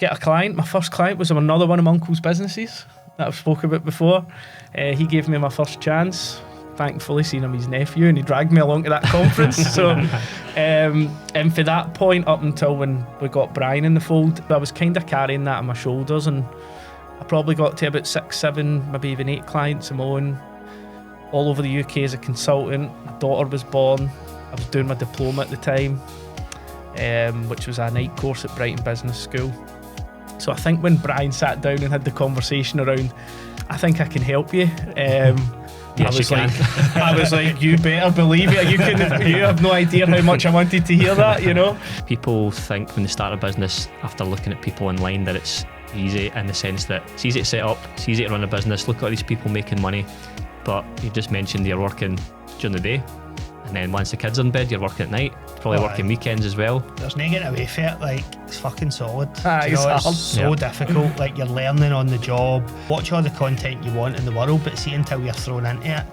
get a client. My first client was another one of my uncle's businesses that I've spoken about before. He gave me my first chance. Thankfully, seeing him his nephew, and he dragged me along to that conference. So, and for that point up until when we got Brian in the fold, I was kind of carrying that on my shoulders, and I probably got to about 6, 7, maybe even 8 clients of my own, all over the UK as a consultant. My daughter was born. I was doing my diploma at the time, which was a night course at Brighton Business School. So I think when Brian sat down and had the conversation around, I think I can help you. Yes, I was like, you better believe it. You have no idea how much I wanted to hear that, you know. People think when they start a business after looking at people online that it's easy, in the sense that it's easy to set up, it's easy to run a business, look at all these people making money. But you just mentioned you're working during the day, and then once the kids are in bed, you're working at night, probably working weekends as well. There's no getting away from it. Like, it's fucking solid. It's so difficult. Like, you're learning on the job. Watch all the content you want in the world, but see, until you're thrown into it,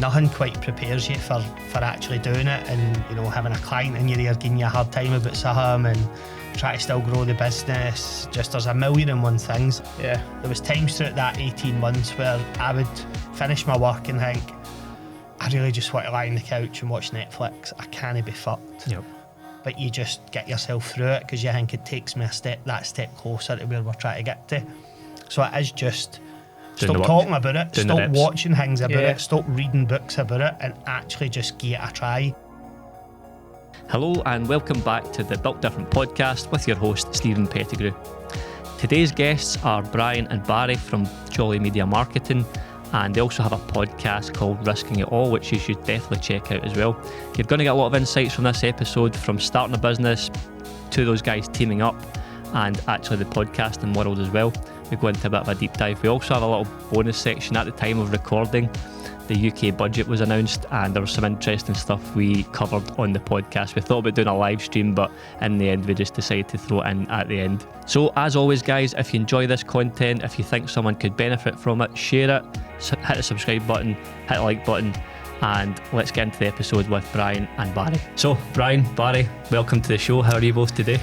nothing quite prepares you for actually doing it. And, you know, having a client in your ear giving you a hard time about something and try to still grow the business. Just, there's a million and one things. Yeah. There was times throughout that 18 months where I would finish my work and think, I really just want to lie on the couch and watch Netflix. I can't be fucked. Yep. But you just get yourself through it because you think it takes me that step closer to where we're trying to get to. So it is just stop talking about it, stop watching things about it, stop reading books about it, and actually just give it a try. Hello and welcome back to the Built Different podcast with your host Stephen Pettigrew. Today's guests are Brian and Barry from Jolly Media Marketing, and they also have a podcast called Risking It All, which you should definitely check out as well. You're going to get a lot of insights from this episode, from starting a business to those guys teaming up and actually the podcasting world as well. We go into a bit of a deep dive. We also have a little bonus section at the time of recording. The UK budget was announced and there was some interesting stuff we covered on the podcast. We thought about doing a live stream, but in the end we just decided to throw it in at the end. So as always guys, if you enjoy this content, if you think someone could benefit from it, share it, hit the subscribe button, hit the like button, and let's get into the episode with Brian and Barry. So Brian, Barry, welcome to the show. How are you both today?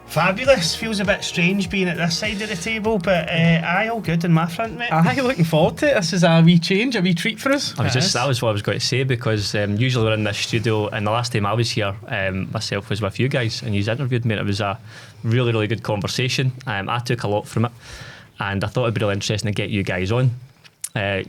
Fabulous. Feels a bit strange being at this side of the table, but aye, all good on my front, mate. Aye, looking forward to it. This is a wee change, a wee treat for us. That was what I was going to say, because usually we're in this studio, and the last time I was here myself was with you guys, and you interviewed me, and it was a really, really good conversation. I took a lot from it, and I thought it'd be really interesting to get you guys on.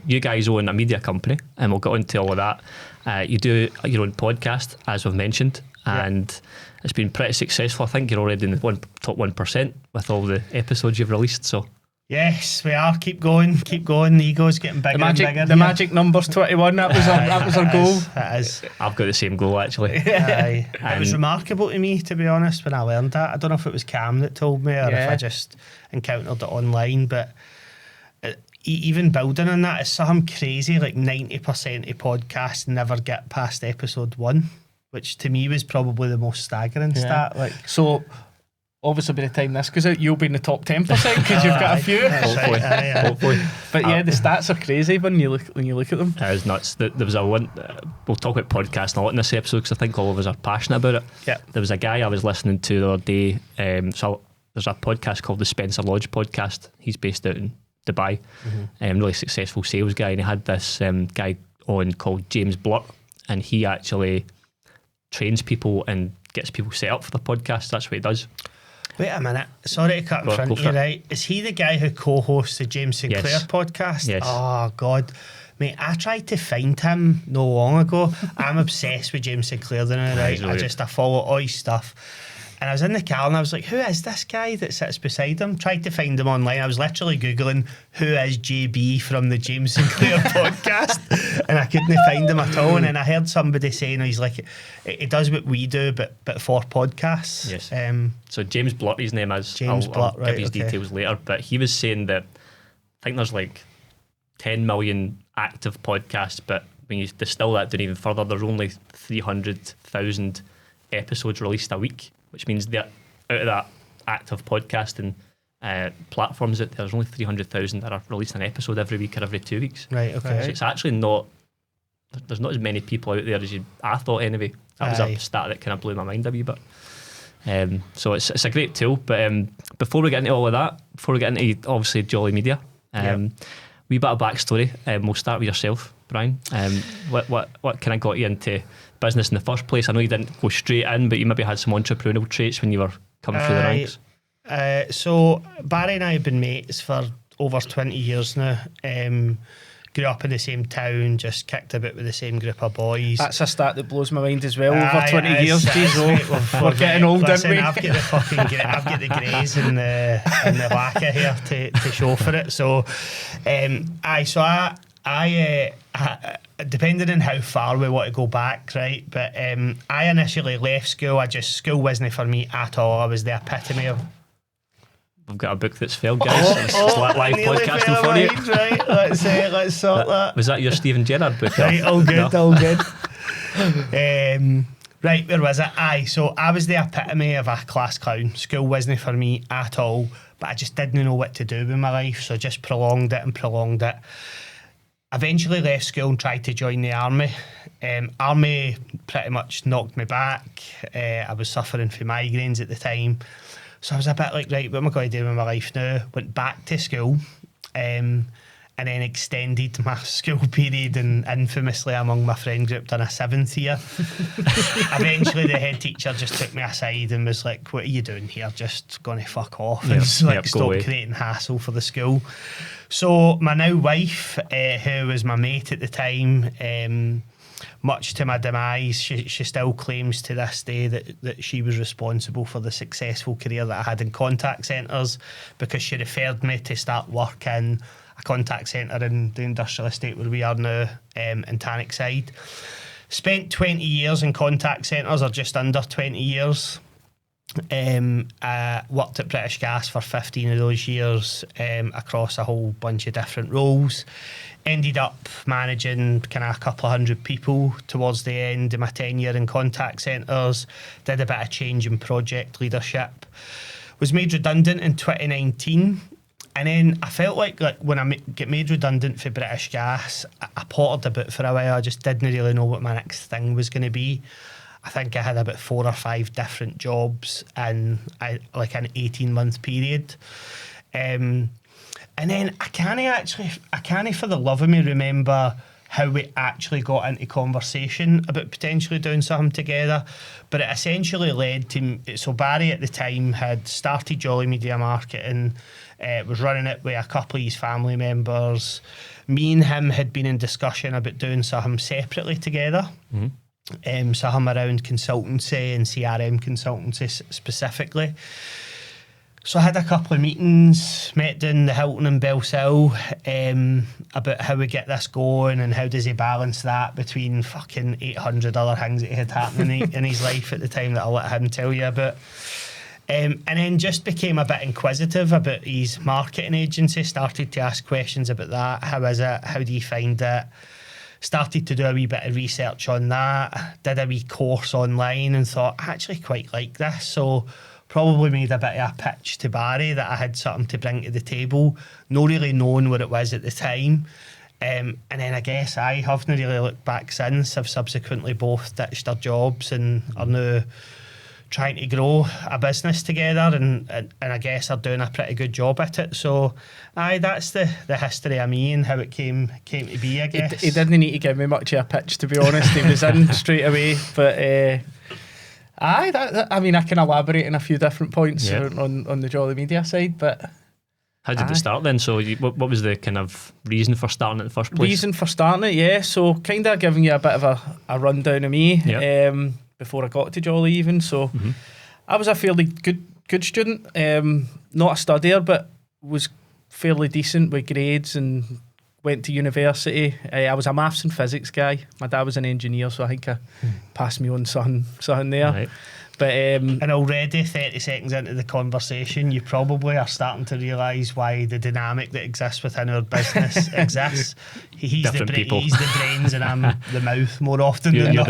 You guys own a media company, and we'll get on to all of that. You do your own podcast, as we've mentioned, and it's been pretty successful. I think you're already in the top 1% with all the episodes you've released. So yes, we are. Keep going. The ego's getting bigger and bigger. The magic number's 21. That was our goal. It is. I've got the same goal actually. Aye. It was remarkable to me, to be honest, when I learned that. I don't know if it was Cam that told me or if I just encountered it online, but even building on that is something crazy. Like 90% of podcasts never get past episode 1. Which to me was probably the most staggering stat. Like, so obviously by the time this goes out, you'll be in the top 10% because you've got a few. Hopefully. But yeah, the stats are crazy when you look at them. It is nuts. There was we'll talk about podcasting a lot in this episode because I think all of us are passionate about it. Yeah. There was a guy I was listening to the other day. So there's a podcast called the Spencer Lodge podcast. He's based out in Dubai. Really successful sales guy, and he had this guy on called James Blurt, and he actually trains people and gets people set up for the podcast. That's what he does. Wait a minute. Sorry to cut in front of you, right? Is he the guy who co-hosts the James Sinclair podcast? Yes. Oh, God. Mate, I tried to find him no long ago. I'm obsessed with James Sinclair now, right? I follow all his stuff. And I was in the car and I was like, who is this guy that sits beside him? Tried to find him online. I was literally Googling, who is JB from the James Sinclair podcast? And I couldn't find him at all. And then I heard somebody saying he's like, he does what we do, but for podcasts. Yes. So James Blurt, his name is. I'll give his details later. But he was saying that I think there's like 10 million active podcasts, but when you distill that down even further, there's only 300,000 episodes released a week. Which means that out of that active podcasting platforms, there's only 300,000 that are releasing an episode every week or every 2 weeks. Right, okay. So it's actually not, there's not as many people out there as I thought anyway. That was a stat that kind of blew my mind a wee bit. So it's a great tool. But before we get into all of that, before we get into obviously Jolly Media, wee bit of backstory. We'll start with yourself, Brian. What kind of got you into business in the first place? I know you didn't go straight in, but you maybe had some entrepreneurial traits when you were coming through the ranks. So Barry and I have been mates for over 20 years now. Grew up in the same town, just kicked about with the same group of boys. That's a stat that blows my mind as well. Over 20 years, we're getting old, listen, aren't we? I've got the fucking I've got the greys and the lacquer here to show for it. So, I depending on how far we want to go back, right? But I initially left school. School wasn't for me at all. I was the epitome of. I've got a book that's failed, guys. It's live podcasting for you. Right, let's sort that. Was that your Stephen Gerrard book? Right, all good, all good. Right, where was it? So I was the epitome of a class clown. School wasn't for me at all, but I just didn't know what to do with my life, so just prolonged it. Eventually left school and tried to join the army. Army pretty much knocked me back. I was suffering from migraines at the time. So I was a bit like, right, what am I going to do with my life now? Went back to school and then extended my school period and infamously among my friend group done a 7th year. Eventually the head teacher just took me aside and was like, what are you doing here? Just going to fuck off and stop creating hassle for the school. So my now wife, who was my mate at the time, much to my demise, she still claims to this day that she was responsible for the successful career that I had in contact centres, because she referred me to start work in a contact centre in the industrial estate where we are now, in Tannockside. Spent 20 years in contact centres, or just under 20 years. Worked at British Gas for 15 of those years, across a whole bunch of different roles. Ended up managing kind of a couple of hundred people towards the end of my tenure in contact centres. Did a bit of change in project leadership. Was made redundant in 2019. And then I felt like when I get made redundant for British Gas, I pottered about for a while. I just didn't really know what my next thing was going to be. I think I had about 4 or 5 different jobs in like an 18-month period. And then I can't for the love of me remember how we actually got into conversation about potentially doing something together. But it essentially led to, so Barry at the time had started Jolly Media Marketing, was running it with a couple of his family members. Me and him had been in discussion about doing something separately together. Mm-hmm. Something around consultancy and CRM consultancy specifically. So I had a couple of meetings, met down the Hilton in Belsill, about how we get this going and how does he balance that between fucking 800 other things that had happened in his life at the time that I'll let him tell you about. And then just became a bit inquisitive about his marketing agency, started to ask questions about that. How is it? How do you find it? Started to do a wee bit of research on that, did a wee course online and thought, I actually quite like this. So probably made a bit of a pitch to Barry that I had something to bring to the table, not really knowing what it was at the time. And then I guess I haven't really looked back since. I've subsequently both ditched our jobs and are now trying to grow a business together, and I guess are doing a pretty good job at it. So that's the history of me and how it came to be, I guess. He didn't need to give me much of a pitch, to be honest. He was in straight away. But I mean, I can elaborate on a few different points on the Jolly Media side, but... How did it start then? So what was the kind of reason for starting it in the first place? Reason for starting it, yeah. So kind of giving you a bit of a rundown of me before I got to Jolly even. So I was a fairly good student, not a studier, but was fairly decent with grades and went to university. I was a maths and physics guy. My dad was an engineer, so I think I passed me on something there. Right. But and already 30 seconds into the conversation, you probably are starting to realise why the dynamic that exists within our business exists. He's the brains and I'm the mouth more often than not.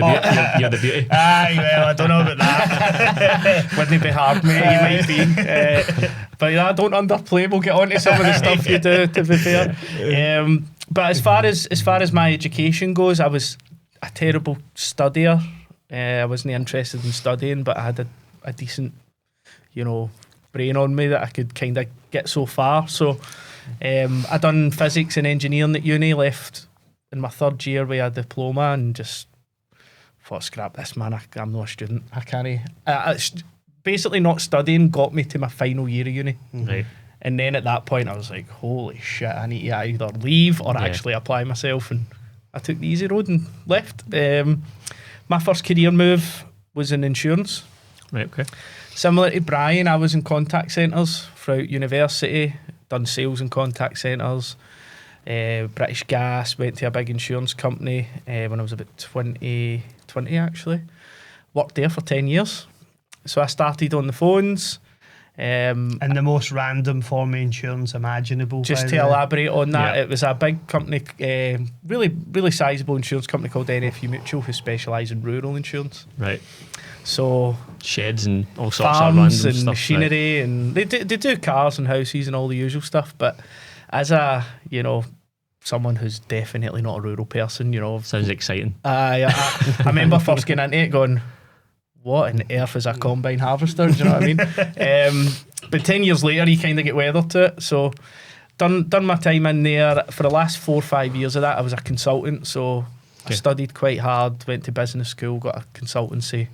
You're the beauty. Aye, well, I don't know about that. Wouldn't be hard, mate. You might be. But yeah, don't underplay. We'll get on to some of the stuff you do, to be fair. But as far as my education goes, I was a terrible studier. I wasn't interested in studying, but I had a decent brain on me that I could kind of get so far. So I done physics and engineering at uni, left in my third year with a diploma, and just thought, scrap this, man, I'm not a student. I can't. Basically not studying got me to my final year of uni. Right. And then at that point I was like, holy shit, I need to either leave or actually apply myself. And I took the easy road and left. My first career move was in insurance. Right, okay. Similar to Brian, I was in contact centres throughout university, done sales in contact centres, British Gas, went to a big insurance company when I was about 20 actually. Worked there for 10 years. So I started on the phones. And the most random form of insurance imaginable. Just to elaborate on that, it was a big company, really sizable insurance company called NFU Mutual, who specialise in rural insurance. Right. So sheds and all sorts of farms random and stuff, machinery, right. And they do cars and houses and all the usual stuff. But as a someone who's definitely not a rural person, sounds exciting. I remember first getting into it, going, what on earth is a combine harvester? Do you know what I mean? But 10 years later, you kind of get weathered to it. So done my time in there. For the last 4 or 5 years of that, I was a consultant. So I studied quite hard, went to business school, got a consultancy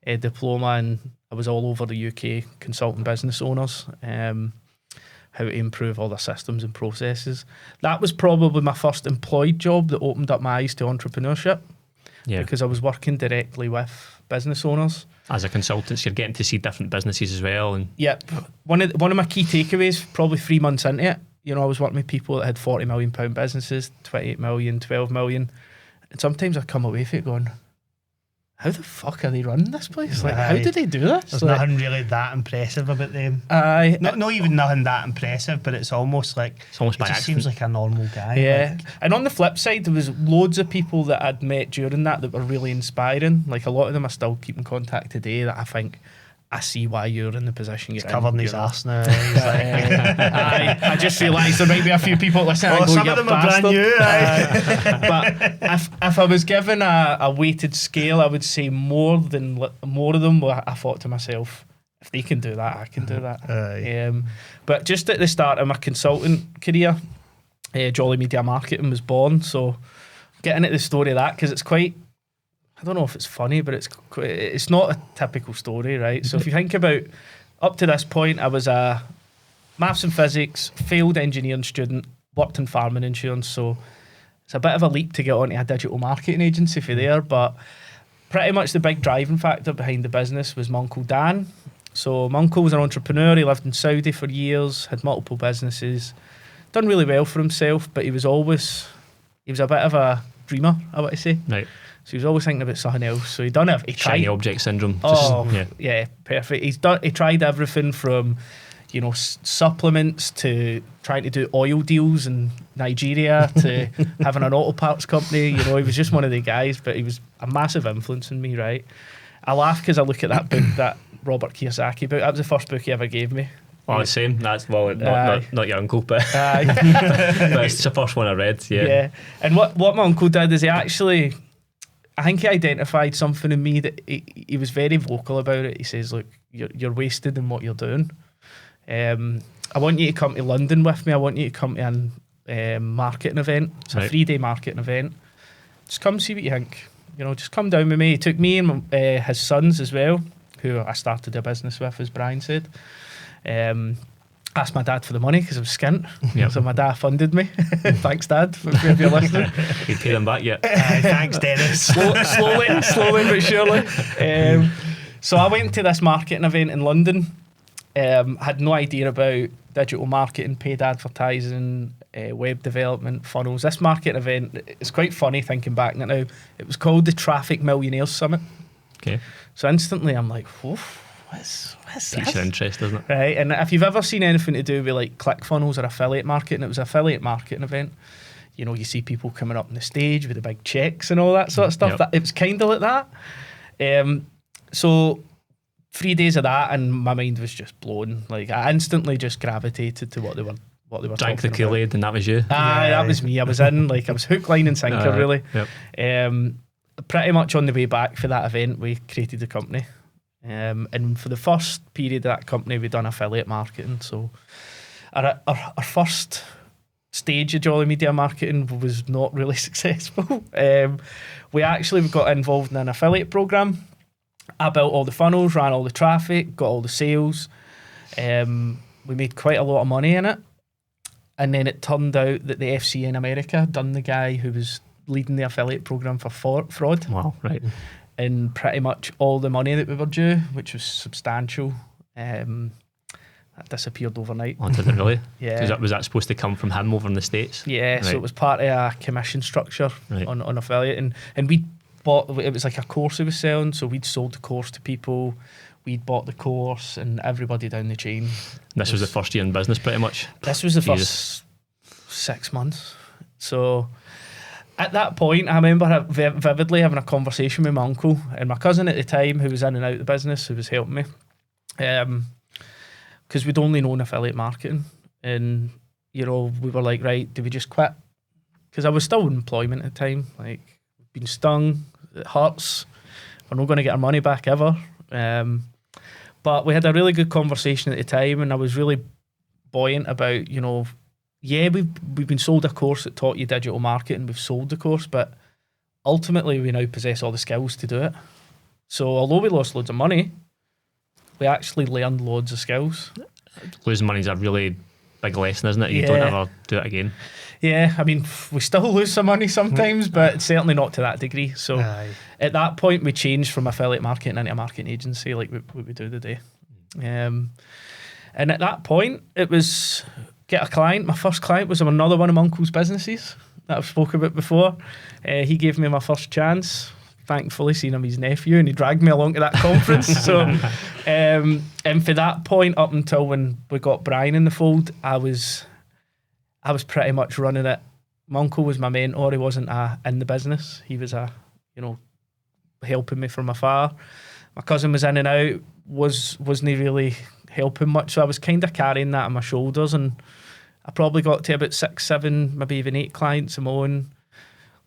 diploma, and I was all over the UK consulting business owners how to improve all their systems and processes. That was probably my first employed job that opened up my eyes to entrepreneurship. Yeah. Because I was working directly with business owners. As a consultant, so you're getting to see different businesses as well. And yep. One of my key takeaways, probably 3 months into it, I was working with people that had £40 million businesses, 28 million, 12 million. And sometimes I come away from it going, how the fuck are they running this place? Like, how do they do this? There's nothing really that impressive about them. Not even nothing that impressive, but it's almost by accident. Just seems like a normal guy. Yeah. And on the flip side, there was loads of people that I'd met during that were really inspiring. Like, a lot of them I still keep in contact today that I think, I see why you're in the position you're in. He's covering his arse now. I just realised there might be a few people listening. Some of them are brand new. But if I was given a weighted scale, I would say more of them. I thought to myself, if they can do that, I can do that. But just at the start of my consultant career, Jolly Media Marketing was born. So getting at the story of that, because it's quite, I don't know if it's funny, but it's not a typical story, right? So if you think about, up to this point, I was a maths and physics, failed engineering student, worked in farming insurance, so it's a bit of a leap to get onto a digital marketing agency for there, but pretty much the big driving factor behind the business was my Uncle Dan. So my uncle was an entrepreneur, he lived in Saudi for years, had multiple businesses, done really well for himself, but he was a bit of a dreamer, I want to say. Right. So he was always thinking about something else. So he shiny object syndrome. Yeah, perfect. He tried everything from, supplements to trying to do oil deals in Nigeria to having an auto parts company. He was just one of the guys, but he was a massive influence on me, right? I laugh because I look at that book that Robert Kiyosaki book. That was the first book he ever gave me. Oh, same. That's not your uncle, but but it's the first one I read. Yeah. And what my uncle did is I think he identified something in me that he was very vocal about it. He says, look, you're wasted in what you're doing. I want you to come to London with me. I want you to come to a marketing event. It's a 3-day marketing event. Just come see what you think. Just come down with me. He took me and his sons as well, who I started a business with, as Brian said. Asked my dad for the money because I was skint. Yep. So my dad funded me. Thanks, Dad, if you're listening. You paid him back yet? Thanks, Dennis. slowly but surely. So I went to this marketing event in London. Had no idea about digital marketing, paid advertising, web development, funnels. This marketing event, it's quite funny thinking back now. It was called the Traffic Millionaires Summit. Okay. So instantly I'm like, what's this? Piques your interest, doesn't it? Right, and if you've ever seen anything to do with like ClickFunnels or affiliate marketing, it was an affiliate marketing event. You see people coming up on the stage with the big checks and all that sort of stuff. Yep. It was kind of like that. So 3 days of that, and my mind was just blown. Like, I instantly just gravitated to what they were Drank the Kool-Aid, and that was you. That was me. I was in, I was hook, line and sinker, really. Yep. Pretty much on the way back for that event, we created the company. And for the first period of that company, we'd done affiliate marketing. So our first stage of Jolly Media Marketing was not really successful. We got involved in an affiliate program. I built all the funnels, ran all the traffic, got all the sales. We made quite a lot of money in it. And then it turned out that the FC in America had done the guy who was leading the affiliate program for fraud. Wow, right. And pretty much all the money that we were due, which was substantial, that disappeared overnight. Oh, did it really? Yeah. Was that supposed to come from him over in the States? Yeah, right. So it was part of a commission structure on affiliate. And we bought, it was like a course he was selling, so we'd sold the course to people, we'd bought the course, and everybody down the chain. This was the first year in business, pretty much? This was the first 6 months. So at that point, I remember vividly having a conversation with my uncle and my cousin at the time, who was in and out of the business, who was helping me. Because we'd only known affiliate marketing. And, we were like, right, do we just quit? Because I was still in employment at the time. Like, been stung, it hurts. We're not going to get our money back ever. But we had a really good conversation at the time, and I was really buoyant about, we've been sold a course that taught you digital marketing. We've sold the course, but ultimately we now possess all the skills to do it. So although we lost loads of money, we actually learned loads of skills. Losing money is a really big lesson, isn't it? You don't ever do it again. Yeah, I mean, we still lose some money sometimes, but certainly not to that degree. So at that point, we changed from affiliate marketing into a marketing agency, like what we do today. And at that point, it was get a client. My first client was another one of my uncle's businesses that I've spoken about before. He gave me my first chance. Thankfully, seeing him, his nephew, and he dragged me along to that conference. So, and for that point, up until when we got Brian in the fold, I was pretty much running it. My uncle was my mentor. He wasn't in the business. He was helping me from afar. My cousin was in and out. Wasn't really helping much. So I was kind of carrying that on my shoulders, and I probably got to about 6, 7, maybe even 8 clients of my own,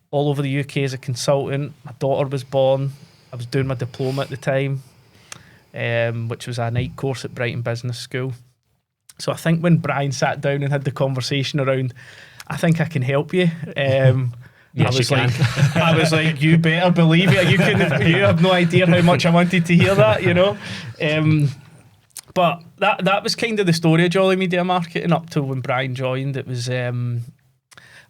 all over the UK as a consultant. My daughter was born. I was doing my diploma at the time, which was a night course at Brighton Business School. So I think when Brian sat down and had the conversation around, I think I can help you. Yes, I was like, you better believe it. You have no idea how much I wanted to hear that, But that was kind of the story of Jolly Media Marketing up till when Brian joined. It was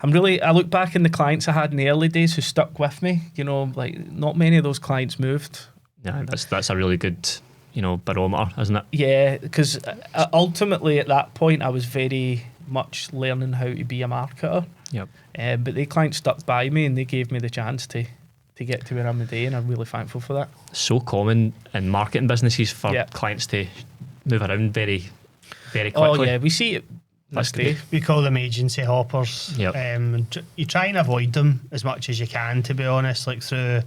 I look back in the clients I had in the early days who stuck with me. Like not many of those clients moved. Yeah, that's a really good barometer, isn't it? Yeah, because ultimately at that point I was very much learning how to be a marketer. Yep. But the clients stuck by me and they gave me the chance to get to where I'm today, and I'm really thankful for that. So common in marketing businesses for clients to move around very, very quickly. Oh yeah, we see it. We call them agency hoppers. Yep. You try and avoid them as much as you can, to be honest, like through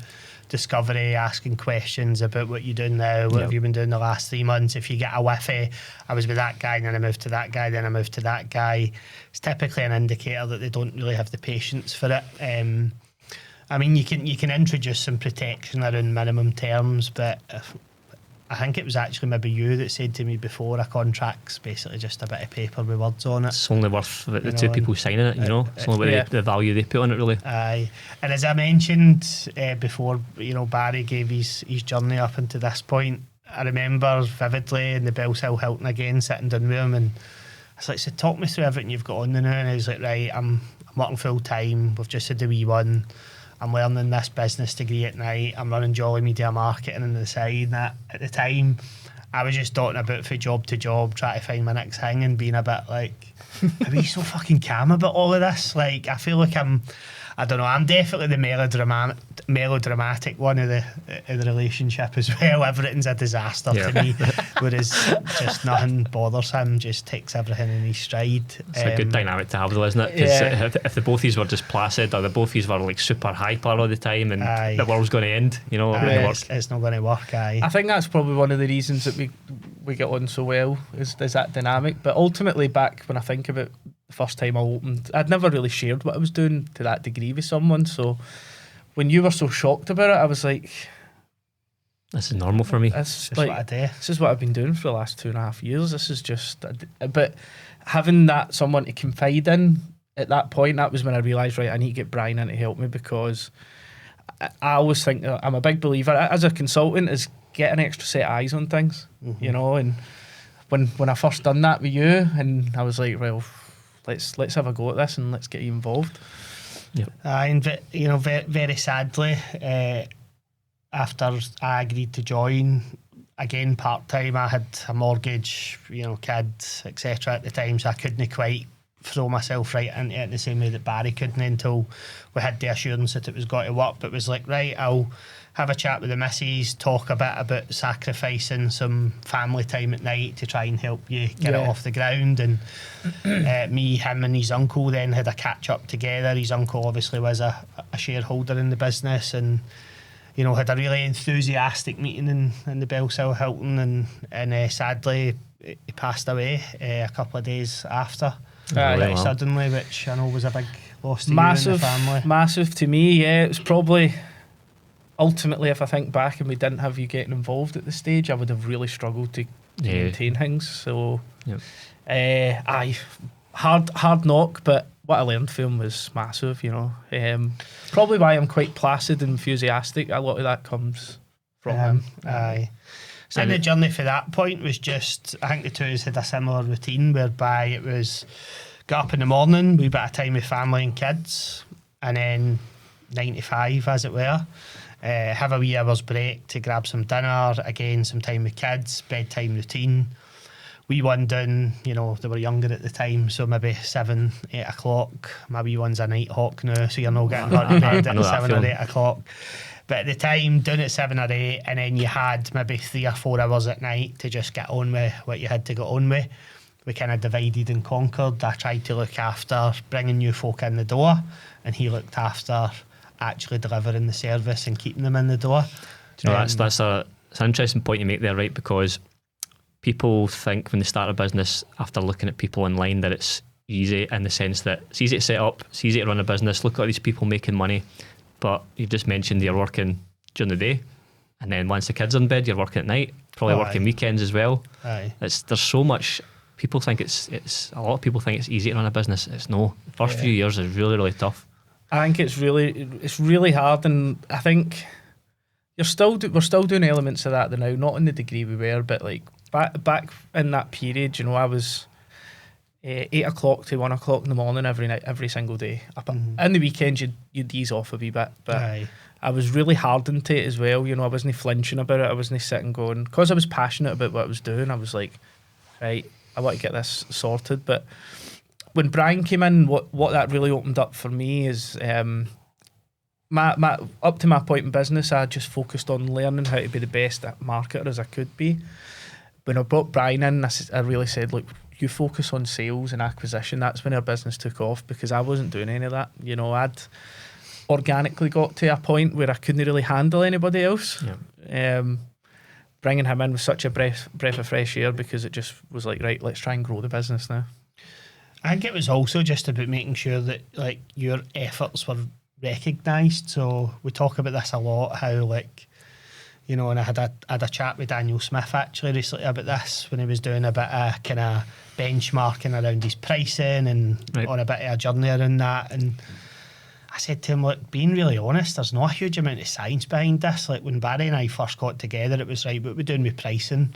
discovery, asking questions about what you're doing now, what have you been doing the last 3 months. If you get a whiffy, I was with that guy, then I moved to that guy, then I moved to that guy, it's typically an indicator that they don't really have the patience for it. I mean, you can introduce some protection around minimum terms, but I think it was actually maybe you that said to me before, a contract's basically just a bit of paper with words on it. It's only worth the two people signing it, It's only the value they put on it, really. Aye. And as I mentioned before, Barry gave his journey up into this point. I remember vividly in the Bellshill Hilton again, sitting down with him, and I was like, so talk me through everything you've got on there now. And he was like, right, I'm working full time, we've just had the wee one, I'm learning this business degree at night, I'm running Jolly Media Marketing on the side. That at the time I was just dotting about from job to job, trying to find my next thing, and being a bit like, are we so fucking calm about all of this? Like, I feel like I'm definitely the melodramatic one of the relationship as well. Everything's a disaster to me, whereas just nothing bothers him, just takes everything in his stride. It's a good dynamic to have though, isn't it? Because if the both of you were just placid, or the both of you were like super hyper all the time, and the world's going to end, it's not going to work. I think that's probably one of the reasons that we get on so well, is that dynamic. But ultimately, back when I think about the first time I opened, I'd never really shared what I was doing to that degree with someone. So when you were so shocked about it, I was like, This is normal for me. It's Just like, what I do. this is what I've been doing for the last 2.5 years. This is just, but having that someone to confide in at that point, that was when I realised, right, I need to get Brian in to help me, because I always think that I'm a big believer as a consultant is get an extra set of eyes on things, you know. And when I first done that with you, and I was like, well, let's have a go at this and let's get you involved. Yep. And you know, very sadly, after I agreed to join, again part time, I had a mortgage, you know, kids, etc. at the time, so I couldn't quite throw myself right into it the same way that Barry couldn't until we had the assurance that it was going to work. But it was like, right, I'll have a chat with the missus, talk a bit about sacrificing some family time at night to try and help you get it off the ground. And me, him and his uncle then had a catch up together. His uncle obviously was a shareholder in the business, and you know, had a really enthusiastic meeting in the Bellsill Hilton, and sadly he passed away a couple of days after. Pretty suddenly, which I know was a big loss to you and the family. Massive to me, yeah. It was probably, ultimately, if I think back and we didn't have you getting involved at the stage, I would have really struggled to maintain things. So, hard knock, but what I learned from him was massive, you know. Probably why I'm quite placid and enthusiastic. A lot of that comes from him. Aye. So and the journey for that point was just, I think the two of us had a similar routine whereby it was get up in the morning, wee bit of time with family and kids, and then 9 to 5 as it were, have a wee hour's break to grab some dinner, again some time with kids, bedtime routine. Wee one down, you know, they were younger at the time, so maybe 7, 8 o'clock. My wee one's a night hawk now, so you're not getting her to bed at 7 or 8 o'clock. But at the time, down at 7 or 8, and then you had maybe 3 or 4 hours at night to just get on with what you had to get on with. We kind of divided and conquered. I tried to look after bringing new folk in the door, and he looked after actually delivering the service and keeping them in the door. Do you know, that's an interesting point you make there, right? Because people think when they start a business after looking at people online that it's easy, in the sense that it's easy to set up, it's easy to run a business, look at all these people making money. But you've just mentioned you're working during the day, and then once the kids are in bed, you're working at night, probably working weekends as well. There's so much. People think it's a lot of people think it's easy to run a business. It's no. The first few years is really, really tough. I think it's really hard, and I think we're still doing elements of that now, not in the degree we were, but like back in that period, you know, I was 8 o'clock to 1 o'clock in the morning every night, every single day. In the weekends, you'd ease off a wee bit, but I was really hardened to it as well. You know, I wasn't flinching about it. I wasn't sitting going, because I was passionate about what I was doing. I was like, right, I want to get this sorted. But when Brian came in, what that really opened up for me is my up to my point in business, I just focused on learning how to be the best marketer as I could be. When I brought Brian in, I really said, look, you focus on sales and acquisition. That's when our business took off, because I wasn't doing any of that. You know, I'd organically got to a point where I couldn't really handle anybody else. Bringing him in was such a breath of fresh air, because it just was like, right, let's try and grow the business now. I think it was also just about making sure that like your efforts were recognised. So we talk about this a lot, how like, you know, and I had a chat with Daniel Smith actually recently about this, when he was doing a bit of kind of benchmarking around his pricing and on a bit of a journey around that. And I said to him, look, being really honest, there's not a huge amount of science behind this. Like when Barry and I first got together, it was right, what we're doing with pricing,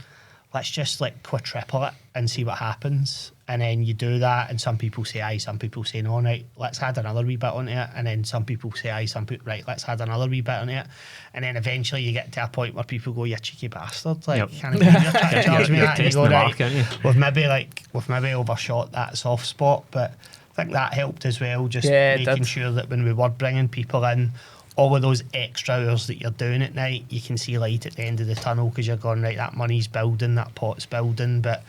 let's just like quadruple it and see what happens. And then you do that, and some people say aye, some people say no, right, let's add another wee bit onto it. And then some people say aye, some people, right, let's add another wee bit onto it. And then eventually you get to a point where people go, you cheeky bastard, like, can't you believe you're trying to charge me that? And you go, right, we've maybe overshot that soft spot. But I think that helped as well, just making sure that when we were bringing people in, all of those extra hours that you're doing at night, you can see light at the end of the tunnel, because you're going, right, that money's building, that pot's building. But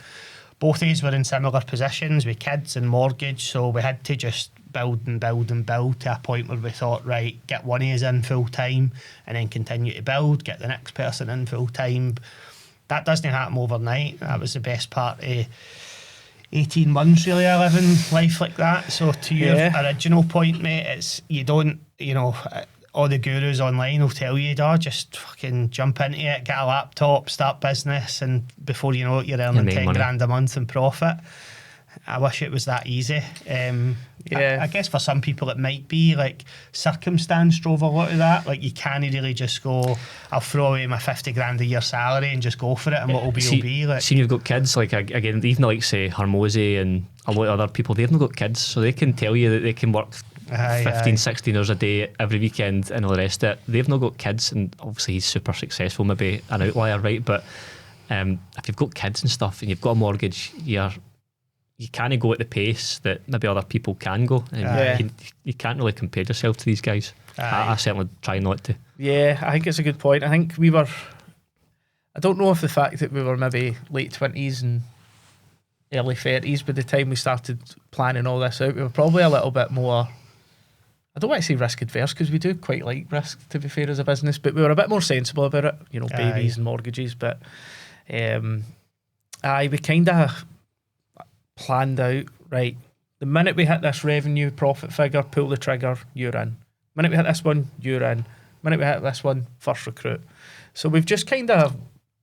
both of us were in similar positions with kids and mortgage, so we had to just build and build and build to a point where we thought, right, get one of us in full time and then continue to build, get the next person in full time. That doesn't happen overnight. That was the best part of 18 months really of living life like that. So to your original point, mate, it's, you don't, you know, all the gurus online will tell you, just fucking jump into it, get a laptop, start business, and before you know it, you're earning 10 grand a month in profit. I wish it was that easy. I guess for some people it might be, like, circumstance drove a lot of that. Like, you can't really just go, I'll throw away my 50 grand a year salary and just go for it, and what will be. Like, see, you've got kids, like, again, even like, say, Hormozy and a lot of other people, they've not got kids, so they can tell you that they can work 16 hours a day every weekend and all the rest of it. They've not got kids, and obviously he's super successful, maybe an outlier, right? But if you've got kids and stuff and you've got a mortgage, you can't go at the pace that maybe other people can go, and you can't really compare yourself to these guys. I certainly try not to. Yeah, I think it's a good point. I think I don't know if the fact that we were maybe late 20s and early 30s by the time we started planning all this out, we were probably a little bit more, I don't want to say risk adverse, because we do quite like risk, to be fair, as a business, but we were a bit more sensible about it, babies and mortgages. But we kind of planned out, right, the minute we hit this revenue profit figure, pull the trigger, you're in. The minute we hit this one, you're in. The minute we hit this one, first recruit. So we've just kind of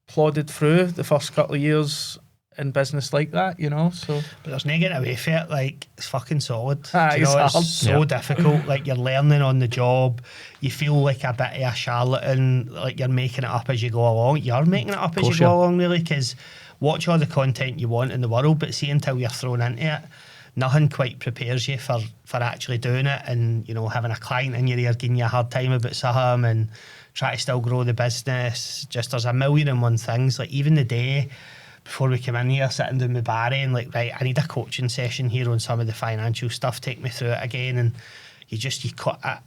plodded through the first couple of years in business like that, so. But there's no getting away from it. Like, it's fucking solid. It's so difficult. Like, you're learning on the job. You feel like a bit of a charlatan, like you're making it up as you go along. You're making it up as you go along, really, because watch all the content you want in the world, but see, until you're thrown into it, nothing quite prepares you for actually doing it, and having a client in your ear giving you a hard time about something and try to still grow the business. Just, there's a million and one things. Like, even the day before we came in here, sitting down with Barry and like, right, I need a coaching session here on some of the financial stuff, take me through it again. And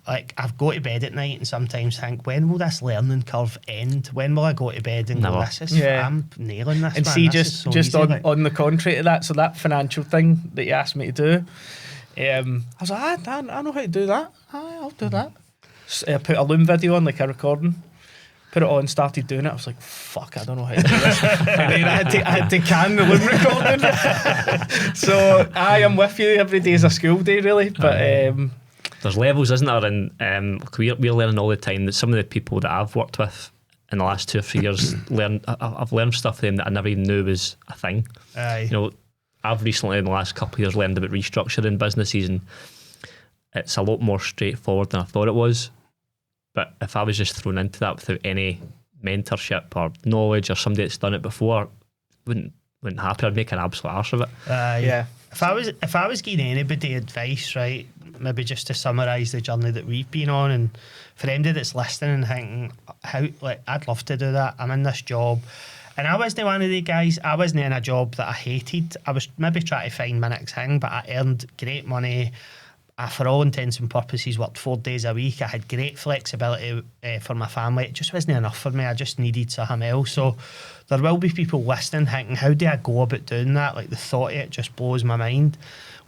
I've go to bed at night and sometimes think, when will this learning curve end? When will I go to bed and go, I'm nailing this, and man. See, just on the contrary to that, so that financial thing that you asked me to do, I was like, I know how to do that. I'll do that. So I put a Loom video on, like a recording, put it on, started doing it. I was like, fuck, I don't know how to do this. And then I had to can the Loom recording. So I am with you. Every day is a school day, really. But there's levels, isn't there? And we're learning all the time that some of the people that I've worked with in the last 2 or 3 years I've learned stuff from them that I never even knew was a thing. I've recently, in the last couple of years, learned about restructuring businesses, and it's a lot more straightforward than I thought it was. But if I was just thrown into that without any mentorship or knowledge or somebody that's done it before, wouldn't happen. I'd make an absolute arse of it. If I was giving anybody advice, right, maybe just to summarise the journey that we've been on, and for anybody that's listening and thinking, I'd love to do that. I'm in this job. And I wasn't one of the guys. I wasn't in a job that I hated. I was maybe trying to find my next thing, but I earned great money. I, for all intents and purposes, worked 4 days a week. I had great flexibility for my family. It just wasn't enough for me. I just needed something else. So there will be people listening thinking, how do I go about doing that? Like, the thought of it just blows my mind.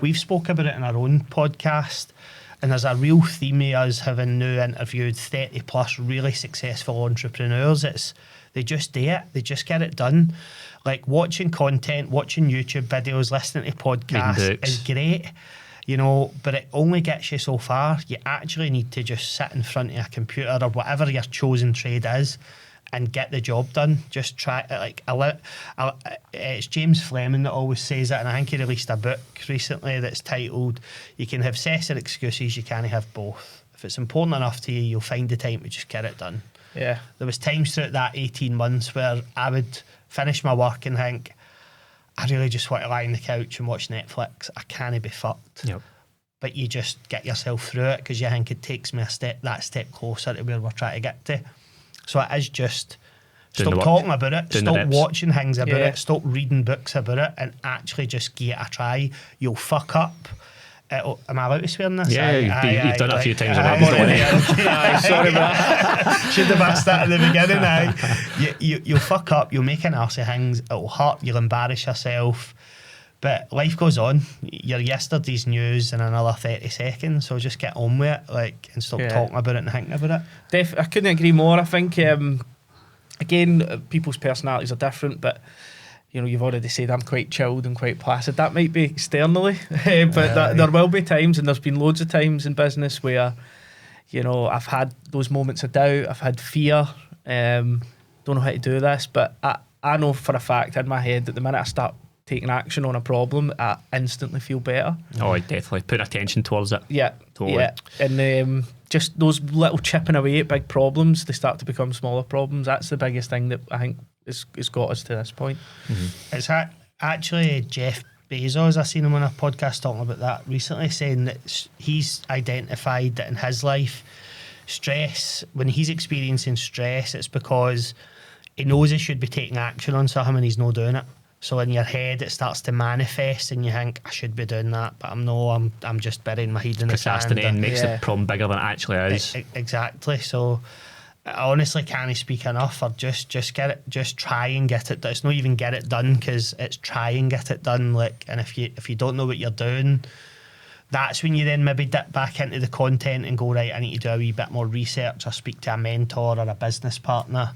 We've spoke about it in our own podcast, and there's a real theme of us having now interviewed 30 plus really successful entrepreneurs. They just do it. They just get it done. Like, watching content, watching YouTube videos, listening to podcasts is great, but it only gets you so far. You actually need to just sit in front of a computer or whatever your chosen trade is and get the job done. Just try it. It's James Fleming that always says it, and I think he released a book recently that's titled, "You can have cess or excuses, you can't have both. If it's important enough to you, you'll find the time to just get it done." Yeah. There was times throughout that 18 months where I would finish my work and think, I really just want to lie on the couch and watch Netflix. I can't be fucked. Yep. But you just get yourself through it because you think it takes me that step closer to where we're trying to get to. So it is just stop talking about it, stop watching things about it, stop reading books about it, and actually just give it a try. You'll fuck up. Am I allowed to swear in this? Yeah, you've done it a few times. Sorry about that. Should have asked that at the beginning. You'll fuck up, you'll make an arse of things, it'll hurt, you'll embarrass yourself. But life goes on. You're yesterday's news in another 30 seconds, so just get on with it, and stop talking about it and thinking about it. I couldn't agree more. I think, again, people's personalities are different, but you've already said I'm quite chilled and quite placid. That might be externally, but there will be times, and there's been loads of times in business where You know, I've had those moments of doubt. I've had fear. Don't know how to do this, but I know for a fact in my head that the minute I start taking action on a problem, I instantly feel better. Oh, definitely. Put attention towards it. Yeah. Totally. Yeah. And just those little chipping away at big problems, they start to become smaller problems. That's the biggest thing that I think has got us to this point. Mm-hmm. It's actually Jeff Bezos, I seen him on a podcast talking about that recently, saying that he's identified that in his life, stress, when he's experiencing stress, it's because he knows he should be taking action on something and he's not doing it. So in your head, it starts to manifest and you think, I should be doing that, but I'm just burying my head in the sand. Procrastinating makes the problem bigger than it actually is. Exactly. So I honestly can't speak enough for just get it, just try and get it done. It's not even get it done, because it's try and get it done. Like, and if you don't know what you're doing, that's when you then maybe dip back into the content and go, right, I need to do a wee bit more research or speak to a mentor or a business partner.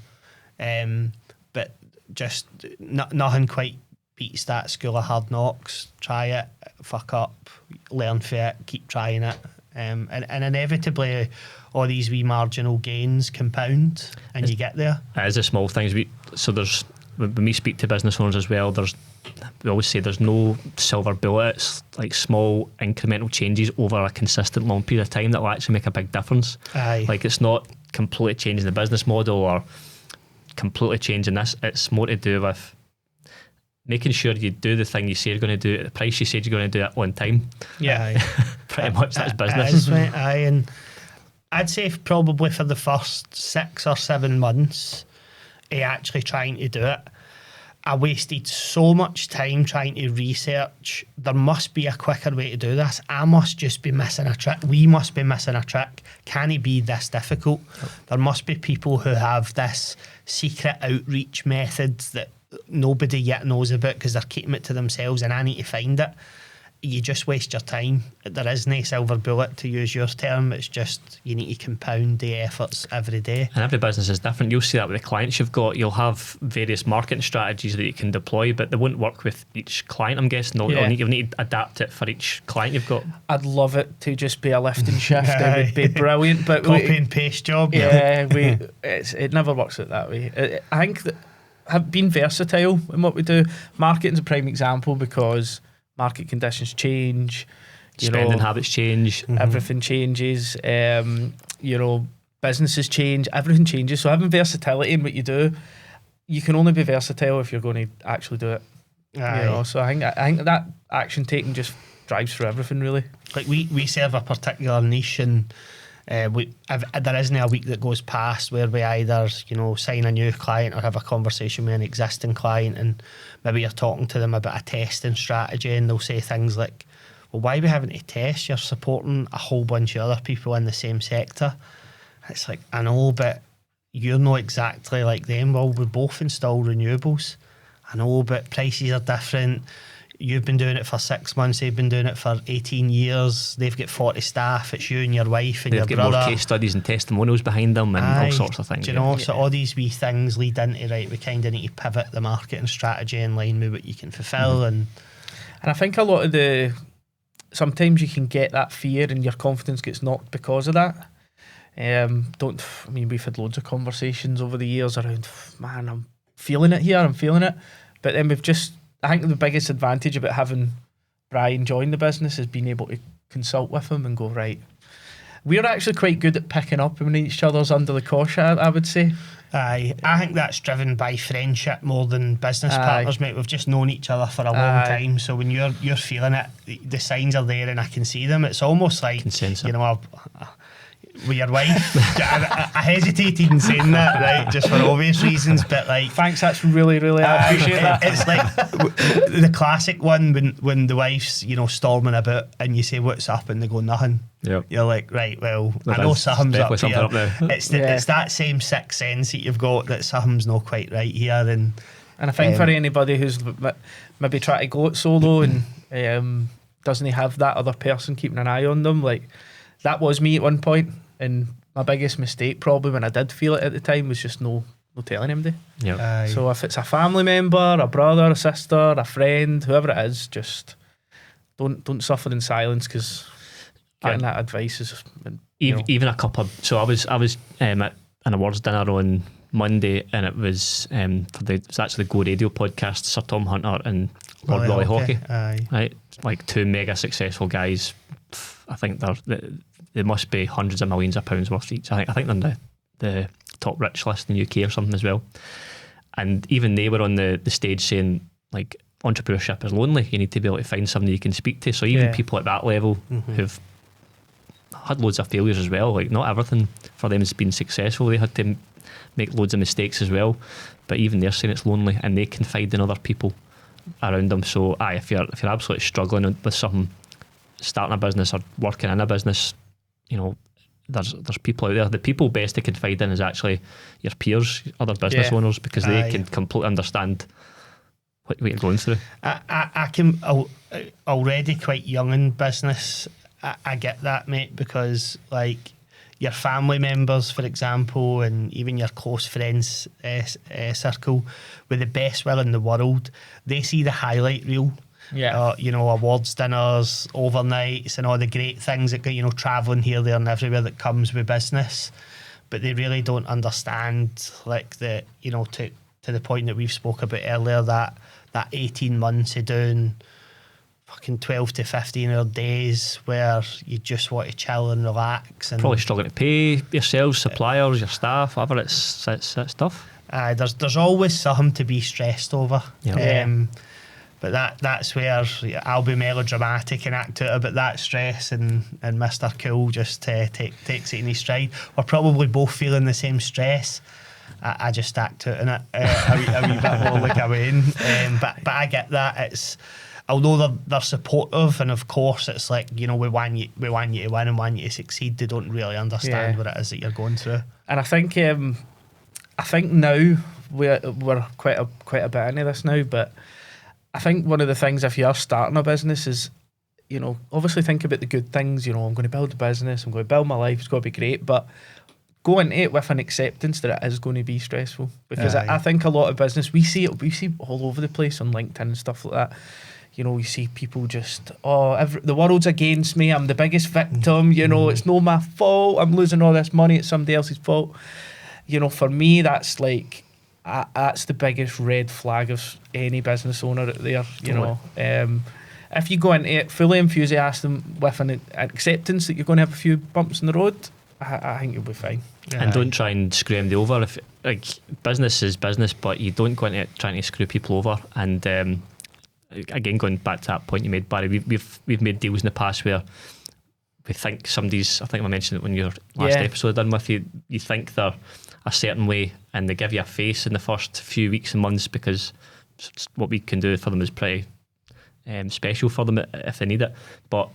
But just nothing quite beats that school of hard knocks. Try it, fuck up, learn from it, keep trying it. And inevitably all these wee marginal gains compound and you get there. It is the small things. When we speak to business owners as well, we always say there's no silver bullet. It's like small incremental changes over a consistent long period of time that will actually make a big difference. Aye. Like, it's not completely changing the business model or completely changing this. It's more to do with making sure you do the thing you say you're going to do at the price you said you're going to do it on time. Yeah. Pretty much that's business. It is, mate. Aye, and I'd say probably for the first 6 or 7 months of actually trying to do it, I wasted so much time trying to research. There must be a quicker way to do this. I must just be missing a trick. We must be missing a trick. Can it be this difficult? There must be people who have this secret outreach method that nobody yet knows about because they're keeping it to themselves, and I need to find it. You just waste your time. There is no silver bullet, to use your term. It's just you need to compound the efforts every day. And every business is different. You'll see that with the clients you've got. You'll have various marketing strategies that you can deploy, but they won't work with each client, I'm guessing. You'll need to adapt it for each client you've got. I'd love it to just be a lift and shift. It would be brilliant. But copy and paste job. Yeah, it never works out that way. I think that have been versatile in what we do. Marketing's a prime example because market conditions change, spending habits change, everything changes. Businesses change, everything changes. So having versatility in what you do, you can only be versatile if you're going to actually do it. So I think that action taking just drives through everything, really. Like we serve a particular niche, and there isn't a week that goes past where we either sign a new client or have a conversation with an existing client, and maybe you're talking to them about a testing strategy, and they'll say things like, well, why are we having to test? You're supporting a whole bunch of other people in the same sector. It's like, I know, but you're not exactly like them. Well, we both install renewables. I know, but prices are different. You've been doing it for 6 months, they've been doing it for 18 years, they've got 40 staff, it's you and your wife and your brother. They've got more case studies and testimonials behind them and all sorts of things. So all these wee things lead into, right, we kind of need to pivot the marketing strategy in line with what you can fulfil. And I think a lot of sometimes you can get that fear and your confidence gets knocked because of that. We've had loads of conversations over the years around, man, I'm feeling it here, I'm feeling it. But then I think the biggest advantage about having Brian join the business is being able to consult with him and go, right, we're actually quite good at picking up when each other's under the cosh, I would say. I think that's driven by friendship more than business partners, mate. We've just known each other for a long time, so when you're feeling it, the signs are there and I can see them. It's almost like, with your wife. I hesitated in saying that, right, just for obvious reasons, but like, thanks, that's really, really, I appreciate that. It's like the classic one when the wife's storming about and you say what's up and they go nothing. Yep. You're like, right, well, I know something's up here. Up there. It's that same sixth sense that you've got that something's not quite right here. And I think for anybody who's maybe trying to go it solo and doesn't have that other person keeping an eye on them, like that was me at one point. And my biggest mistake probably when I did feel it at the time was just no telling anybody. Yep. So if it's a family member, a brother, a sister, a friend, whoever it is, just don't suffer in silence, because getting that advice is even a couple of, so I was at an awards dinner on Monday, and it was it's actually the Go Radio podcast, Sir Tom Hunter and Lord Rolly Hockey. Right, like two mega successful guys. I think they must be hundreds of millions of pounds worth each. I think they're on the top rich list in the UK or something as well. And even they were on the stage saying, like, entrepreneurship is lonely. You need to be able to find somebody you can speak to. So even people at that level who've had loads of failures as well, like not everything for them has been successful. They had to make loads of mistakes as well. But even they're saying it's lonely, and they confide in other people around them. So if you're absolutely struggling with something, starting a business or working in a business, there's people out there. The people best to confide in is actually your peers, other business owners, because they can completely understand what you're going through. I can already quite young in business. I get that, mate, because like your family members, for example, and even your close friends circle, with the best will in the world, they see the highlight reel. Awards dinners, overnights, and all the great things that get, travelling here, there, and everywhere that comes with business. But they really don't understand, like, to the point that we've spoke about earlier, that 18 months of doing fucking 12 to 15 hour days where you just want to chill and relax. And probably struggling to pay yourselves, suppliers, your staff, whatever. It's tough. There's always something to be stressed over. But that's where I'll be melodramatic and act out about that stress, and Mr. Cool just takes it in his stride. We're probably both feeling the same stress. I just act out in it a wee bit more like a Wayne. But I get that. It's, although they're supportive, and of course it's like, we want you to win and want you to succeed, they don't really understand what it is that you're going through. And I think now we're quite a bit into this now, but I think one of the things, if you are starting a business, is, obviously think about the good things. I'm going to build a business, I'm going to build my life, it's going to be great, but go into it with an acceptance that it is going to be stressful. Because I think a lot of business, we see all over the place on LinkedIn and stuff like that. You see people just, the world's against me, I'm the biggest victim, it's not my fault, I'm losing all this money, it's somebody else's fault. For me, that's like, that's the biggest red flag of any business owner out there. If you go into it fully enthusiastic with an acceptance that you're going to have a few bumps in the road, I think you'll be fine. And don't try and screw anybody over. If, like, business is business, but you don't go into it trying to screw people over. And again, going back to that point you made, Barry, we've made deals in the past where we think somebody's, I think I mentioned it when your last episode done with you, you think they're a certain way, and they give you a face in the first few weeks and months because what we can do for them is pretty special for them if they need it, but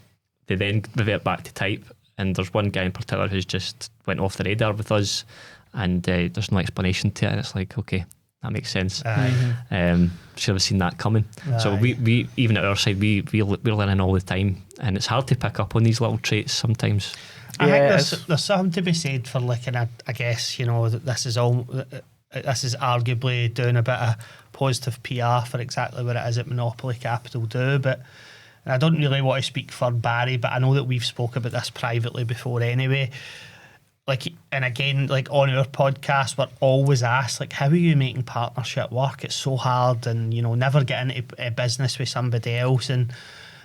they then revert back to type. And there's one guy in particular who's just went off the radar with us, and there's no explanation to it, and it's like, okay, that makes sense. Should have seen that coming. So we even at our side, we're learning all the time, and it's hard to pick up on these little traits sometimes. I think there's something to be said for, like, and I guess, that this is arguably doing a bit of positive PR for exactly what it is that Monopoly Capital do. But I don't really want to speak for Barry, but I know that we've spoke about this privately before anyway. Like, and again, like on our podcast, we're always asked, like, how are you making partnership work? It's so hard, and never get into a business with somebody else. And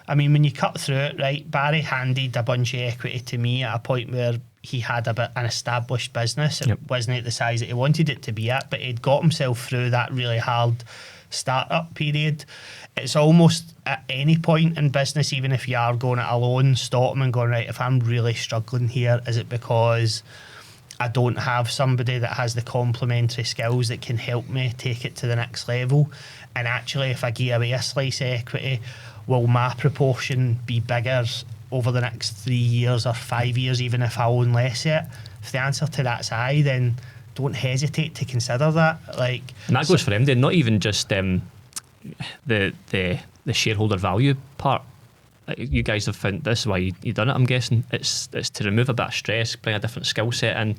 I mean, when you cut through it, right, Barry handed a bunch of equity to me at a point where he had an established business. It wasn't at the size that he wanted it to be at, but he'd got himself through that really hard startup period. It's almost at any point in business, even if you are going it alone, stop them and going, right, if I'm really struggling here, is it because I don't have somebody that has the complementary skills that can help me take it to the next level? And actually, if I give away a slice of equity, will my proportion be bigger over the next 3 years or 5 years, even if I own less yet? If the answer to that's aye, then don't hesitate to consider that. Like, and that goes for them, then, not even just the shareholder value part. You guys have found this is why you've done it, I'm guessing. It's to remove a bit of stress, bring a different skill set in,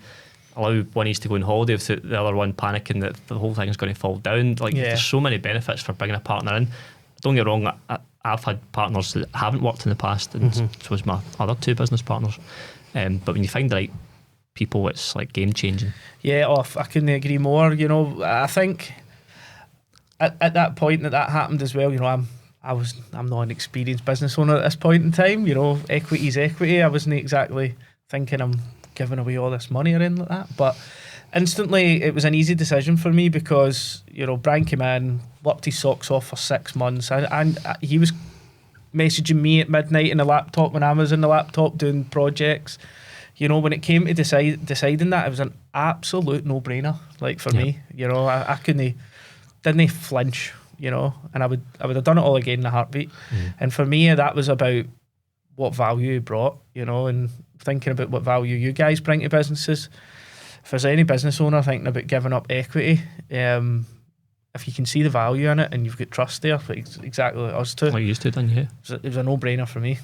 allow one needs to go on holiday without the other one panicking that the whole thing's going to fall down. Like, there's so many benefits for bringing a partner in. Don't get me wrong, I've had partners that haven't worked in the past, and so was my other two business partners. But when you find the right people, it's like game changing. Yeah, I couldn't agree more. You know, I think at that point that happened as well. You know, I'm not an experienced business owner at this point in time. You know, equity's equity. I wasn't exactly thinking I'm giving away all this money or anything like that. But instantly, it was an easy decision for me because, you know, Brian came in, worked his socks off for 6 months, and he was messaging me at midnight in the laptop when I was in the laptop doing projects. You know, when it came to deciding that, it was an absolute no-brainer. Like for me, you know, I didn't flinch. You know, and I would have done it all again in a heartbeat. And for me, that was about what value he brought, you know, and thinking about what value you guys bring to businesses. If there's any business owner thinking about giving up equity, if you can see the value in it and you've got trust there, exactly like us two. Like you used to done, yeah. It was a no-brainer for me.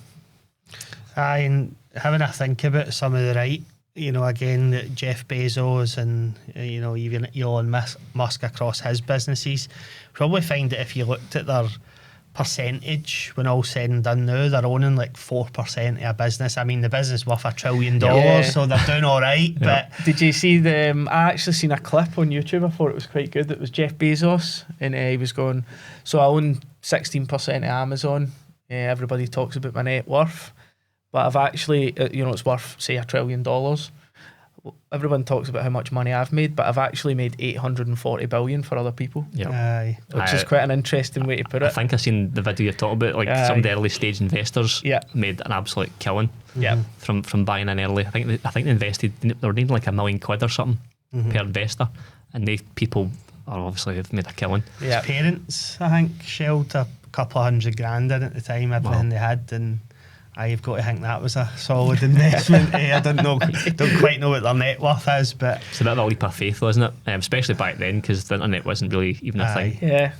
Aye, and having a think about some of the right, you know, again, Jeff Bezos and, you know, even Elon Musk across his businesses, probably find that if you looked at their percentage when all said and done now, they're owning like 4% of a business. I mean, the business is worth $1 trillion, so they're doing all right. But did you see I actually seen a clip on YouTube. I thought it was quite good. It was Jeff Bezos, and he was going, so I own 16% of Amazon. Everybody talks about my net worth, but I've actually, you know, it's worth, say, $1 trillion. Everyone talks about how much money I've made, but I've actually made 840 billion for other people. Yeah, aye, which is quite an interesting way to put it. I think I've seen the video you're talking about. Like some of the early stage investors made an absolute killing. Yeah, from buying in early. I think they invested. They were needing like £1 million or something per investor, and people are obviously have made a killing. Yeah, his parents, I think, shelled a couple of $100,000 in at the time, everything they had, and I've got to think that was a solid investment. I don't quite know what their net worth is, but it's a bit of a leap of faith, though, isn't it? Especially back then, because the internet wasn't really even a thing. Yeah.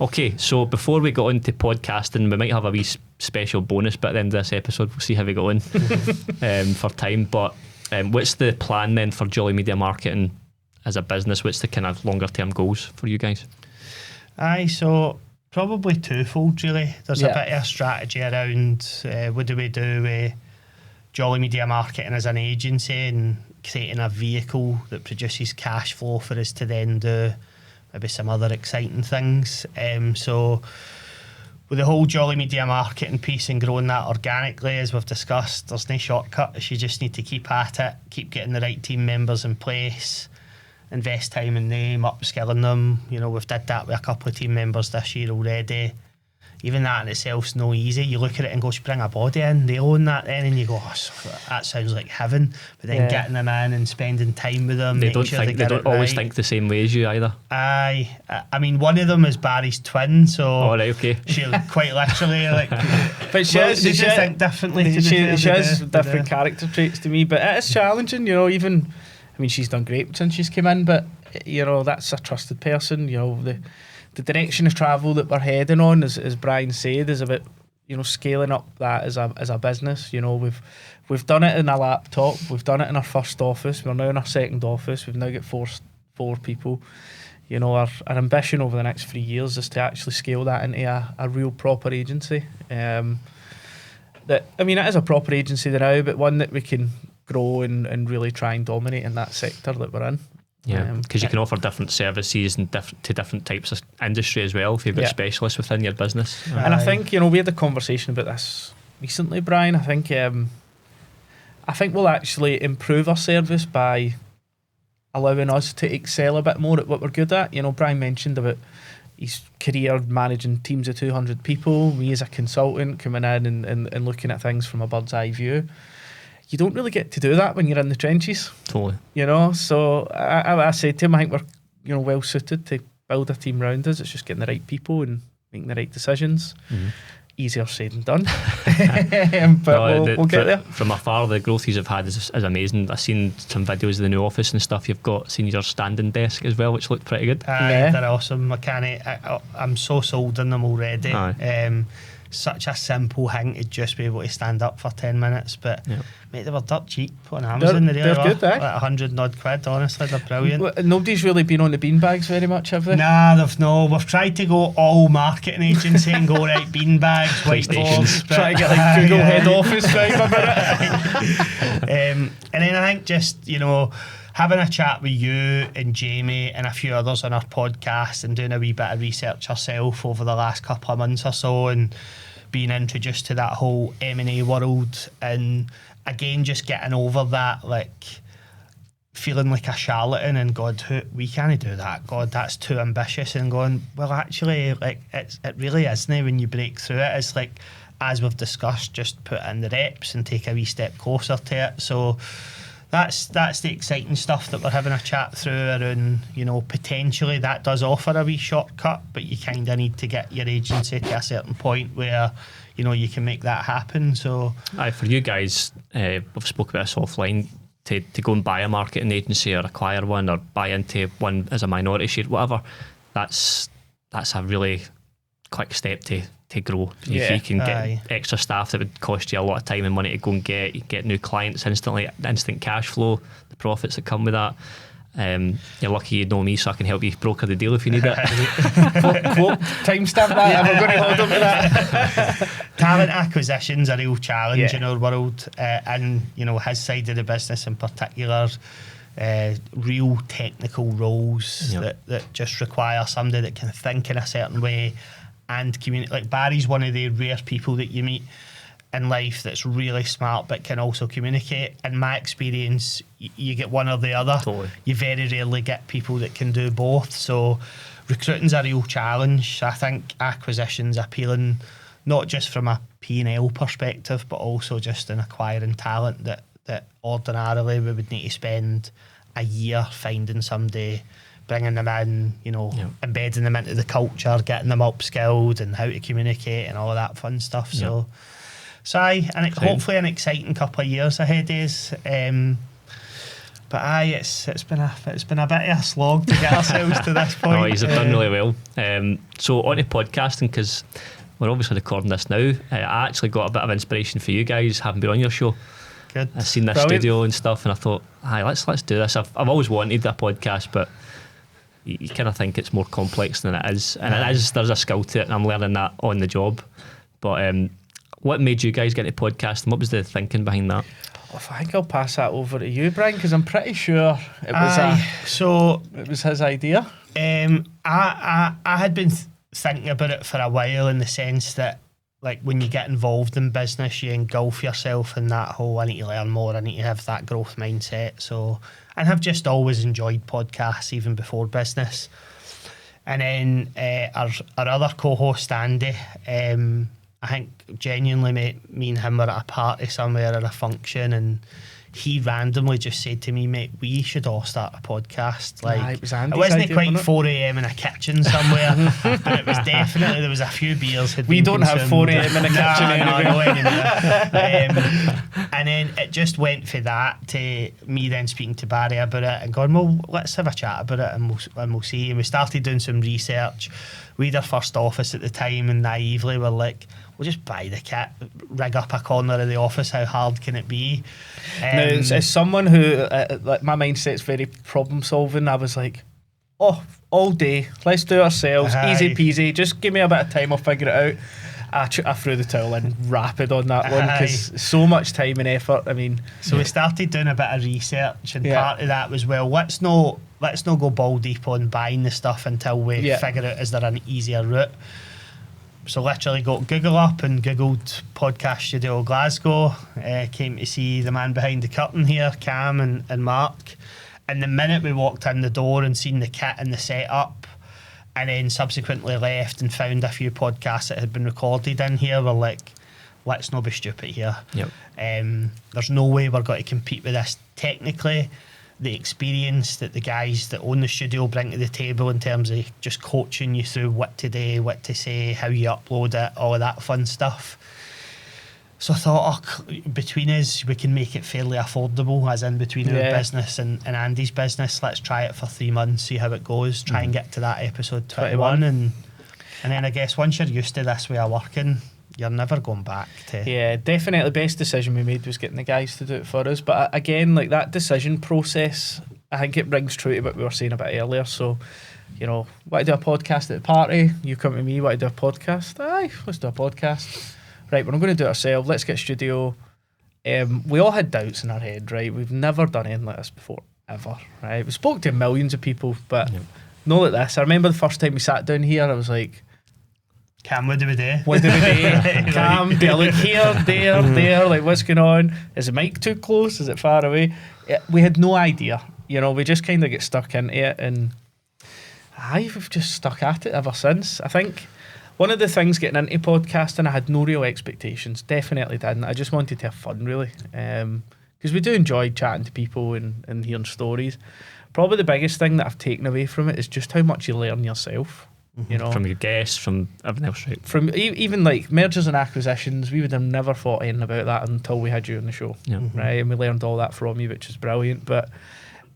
Okay, so before we go into podcasting, we might have a wee special bonus bit at the end of this episode. We'll see how we go in for time. But what's the plan then for Jolly Media Marketing as a business? What's the kind of longer term goals for you guys? So probably twofold, really. There's a bit of a strategy around what do we do with Jolly Media Marketing as an agency and creating a vehicle that produces cash flow for us to then do maybe some other exciting things. So with the whole Jolly Media Marketing piece and growing that organically, as we've discussed, there's no shortcut. You just need to keep at it, keep getting the right team members in place, invest time in them, upskilling them. You know, we've did that with a couple of team members this year already. Even that in itself's no easy. You look at it and go, bring a body in, they own that then, and you go, that sounds like heaven. But then getting them in and spending time with them, they don't always think the same way as you either. Aye, I mean, one of them is Barry's twin, so she quite literally like. But she think differently. She has different character traits to me, but it is challenging. You know, even. I mean, she's done great since she's come in, but, you know, that's a trusted person. You know, the direction of travel that we're heading on, as Brian said, is about, you know, scaling up that as a business. You know, we've done it in a laptop, we've done it in our first office, we're now in our second office, we've now got four people. You know, our ambition over the next 3 years is to actually scale that into a real proper agency. It is a proper agency now, but one that we can grow and really try and dominate in that sector that we're in. Yeah, because you can offer different services and to different types of industry as well if you've got specialists within your business. And I think, you know, we had a conversation about this recently, Brian. I think we'll actually improve our service by allowing us to excel a bit more at what we're good at. You know, Brian mentioned about his career managing teams of 200 people, me as a consultant coming in and looking at things from a bird's eye view. You don't really get to do that when you're in the trenches. Totally. You know, so I said to him, I think we're, you know, well suited to build a team around us. It's just getting the right people and making the right decisions. Easier said than done. But we'll get there. From afar, the growth you've had is amazing. I've seen some videos of the new office and stuff. You've got seen your standing desk as well, which looked pretty good. They're awesome. I'm so sold on them already. such a simple thing to just be able to stand up for 10 minutes. But mate, they were dirt cheap on Amazon. They're good, like £100 honestly, they're brilliant. Nobody's really been on the beanbags very much, have they? Nah, they've no. We've tried to go all marketing agency and go right beanbags, whiteboards, try to get like Google head office vibe about it. And then I think just, you know, having a chat with you and Jamie and a few others on our podcast and doing a wee bit of research ourselves over the last couple of months or so, and being introduced to that whole M&A world, and again just getting over that like feeling like a charlatan and God, we can't do that, God, that's too ambitious, and going, well actually like it really isn't. When you break through it, it's like, as we've discussed, just put in the reps and take a wee step closer to it. So that's the exciting stuff that we're having a chat through around, you know, potentially that does offer a wee shortcut, but you kind of need to get your agency to a certain point where, you know, you can make that happen. So for you guys, we've spoke about this offline, to go and buy a marketing agency or acquire one or buy into one as a minority share, whatever, that's a really quick step to grow. If you can get extra staff that would cost you a lot of time and money to go and get new clients instantly, instant cash flow, the profits that come with that. You're lucky you know me, so I can help you broker the deal if you need it. Quote, timestamp that, I'm going to hold on to that. Talent acquisition's a real challenge in our world, and you know, his side of the business in particular, real technical roles that just require somebody that can think in a certain way and communicate. Like Barry's one of the rare people that you meet in life that's really smart but can also communicate. In my experience, you get one or the other. Totally. You very rarely get people that can do both. So recruiting's a real challenge. I think acquisition's appealing not just from a P&L perspective, but also just in acquiring talent that ordinarily we would need to spend a year finding somebody, bringing them in, you know, embedding them into the culture, getting them upskilled and how to communicate and all of that fun stuff. So hopefully an exciting couple of years ahead is. But it's been a bit of a slog to get ourselves to this point. Oh, he's done really well. So on to podcasting, because we're obviously recording this now. I actually got a bit of inspiration for you guys, having been on your show. Good. I've seen this studio and stuff, and I thought, let's do this. I've always wanted a podcast, but you kind of think it's more complex than it is, and there's a skill to it, and I'm learning that on the job. But what made you guys get into podcasting? What was the thinking behind that? I think I'll pass that over to you, Brian, because I'm pretty sure it was his idea. I had been thinking about it for a while, in the sense that, like, when you get involved in business, you engulf yourself in that whole, I need to learn more, I need to have that growth mindset. So, and have just always enjoyed podcasts even before business. And then our other co-host, Andy, I think genuinely, mate, me and him were at a party somewhere at a function, and he randomly just said to me, mate, we should all start a podcast. Like, it wasn't quite 4 a.m. in a kitchen somewhere, but it was definitely, there was a few beers had we been don't have 4 a.m. in a kitchen anyway. And then it just went for that to me then speaking to Barry about it and going, well, let's have a chat about it and we'll see. And we started doing some research. We had our first office at the time, and naively we're like, we'll just buy the kit, rig up a corner of the office. How hard can it be? Now, as someone who, like, my mindset's very problem solving, I was like, oh, all day, let's do it ourselves, easy peasy, just give me a bit of time, I'll figure it out. I threw the towel in rapid on that one, because so much time and effort. I mean, so we started doing a bit of research, and part of that was, well, let's not go ball deep on buying the stuff until we figure out, is there an easier route? So literally got Google up and Googled Podcast Studio Glasgow, came to see the man behind the curtain here, Cam and Mark. And the minute we walked in the door and seen the kit and the setup, and then subsequently left and found a few podcasts that had been recorded in here, we're like, let's not be stupid here. Yep. There's no way we're going to compete with this technically. The experience that the guys that own the studio bring to the table in terms of just coaching you through what to do, what to say, how you upload it, all of that fun stuff. So I thought, between us, we can make it fairly affordable, as in between our business and Andy's business. Let's try it for 3 months, see how it goes, try and get to that episode 21. And then I guess once you're used to this way of working, you're never going back to. Yeah, definitely best decision we made was getting the guys to do it for us. But again, like that decision process, I think it rings true to what we were saying about earlier. So, you know, want to do a podcast at the party? You come to me, want to do a podcast? Aye, let's do a podcast. Right, we're not going to do it ourselves. Let's get a studio. We all had doubts in our head, right? We've never done anything like this before, ever, right? We spoke to millions of people, but not like this. I remember the first time we sat down here, I was like, Cam, what do we do? What do we do? Cam, do I look here, there? Like, what's going on? Is the mic too close? Is it far away? We had no idea. You know, we just kind of get stuck into it, and we've just stuck at it ever since. I think one of the things getting into podcasting, I had no real expectations. Definitely didn't. I just wanted to have fun, really. Because we do enjoy chatting to people and hearing stories. Probably the biggest thing that I've taken away from it is just how much you learn yourself. You know, from your guests, from everything else, right? From even like mergers and acquisitions, we would have never thought anything about that until we had you on the show, right? And we learned all that from you, which is brilliant. But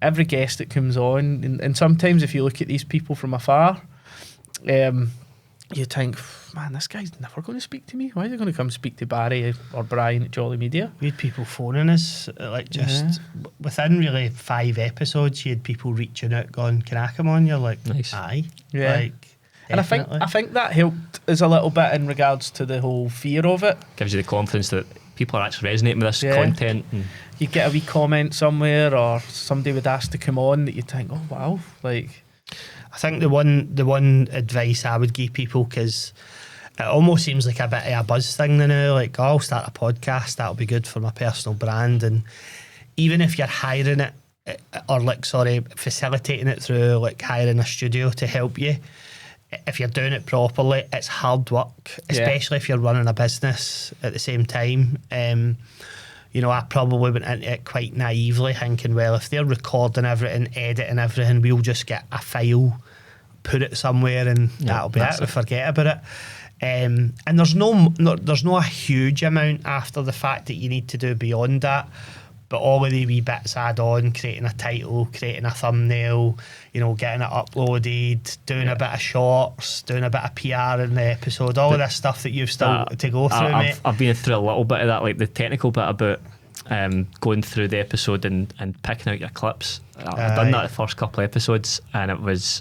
every guest that comes on, and sometimes if you look at these people from afar, you think, man, this guy's never going to speak to me. Why are they going to come speak to Barry or Brian at Jolly Media? We had people phoning us, like just within really 5 episodes, you had people reaching out going, can I come on? You're like, nice. Aye. Yeah. Like, and I think that helped us a little bit in regards to the whole fear of it. Gives you the confidence that people are actually resonating with this content. And you get a wee comment somewhere, or somebody would ask to come on that you think, oh wow, like. I think the one advice I would give people, because it almost seems like a bit of a buzz thing now, like, oh, I'll start a podcast, that'll be good for my personal brand. And even if you're hiring it, or facilitating it through like hiring a studio to help you, if you're doing it properly, it's hard work, especially if you're running a business at the same time. You know, I probably went into it quite naively, thinking, well, if they're recording everything, editing everything, we'll just get a file, put it somewhere, and that'll be it. We forget about it. And there's no a huge amount after the fact that you need to do beyond that. But all of the wee bits add on, creating a title, creating a thumbnail, you know, getting it uploaded, doing a bit of shorts, doing a bit of PR in the episode, all of this stuff that you've still to go through, mate. I've been through a little bit of that, like the technical bit about going through the episode and picking out your clips. I've done that the first couple of episodes, and it was